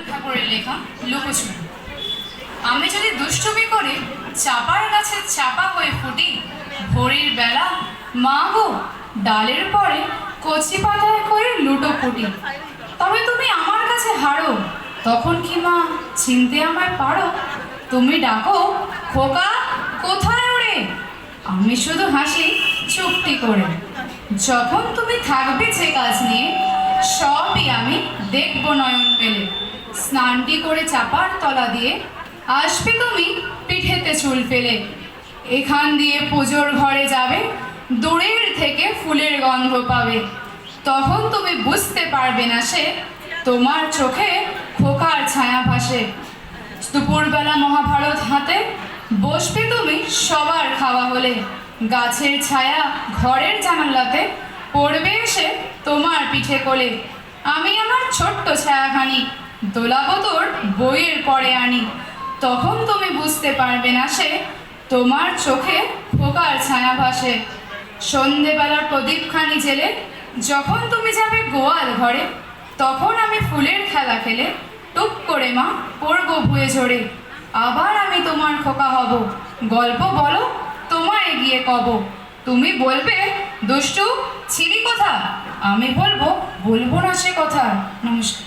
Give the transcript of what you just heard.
ঠাকুরের লেখা লুকোচুরি। আমি যদি দুষ্টুমি করে চাপার গাছে চাপা হয়ে ফুটি, ভোরের বেলা মা গো ডালের পরে কচি পাতায় করে লুটো ফুটি। তবে তুমি আমার কাছে হারো, তখন কি মা চিনতে আমায় পারো? তুমি ডাকো খোকা কোথায় ওরে, আমি শুধু হাসি চুপটি করে। যখন তুমি থাকবে যে কাজ নিয়ে, সবই আমি দেখব নয়ন পেলে। স্নানটি করে চাপার তলা দিয়ে আসবে তুমি পিঠেতে চুল ফেলে। এখান দিয়ে পুজোর ঘরে যাবে, দূরের থেকে ফুলের গন্ধ পাবে। তখন তুমি বুঝতে পারবে না সে তোমার চোখে খোকার ছায়া ভাসে। দুপুরবেলা মহাভারত হাতে বসবে তুমি সবার খাওয়া হলে। গাছের ছায়া ঘরের জানালাতে পড়বে এসে তোমার পিঠে কোলে। আমি আমার ছোট্ট ছায়াখানি দোলাবো তোর বইয়ের পরে আনি। তখন তুমি বুঝতে পারবে না সে তোমার চোখে খোকার ছায়া ভাসে। সন্ধেবেলার প্রদীপখানি জেলে যখন তুমি যাবে গোয়াল ঘরে, তখন আমি ফুলের খেলা খেলে টুপ করে মা পড়বো ভুয়ে ঝরে। আবার আমি তোমার খোকা হব, গল্প বলো তোমায় গিয়ে কব। তুমি বলবে দুষ্টু ছিলি কোথা, আমি বলবো বলবো না সে কথা। নমস্কার।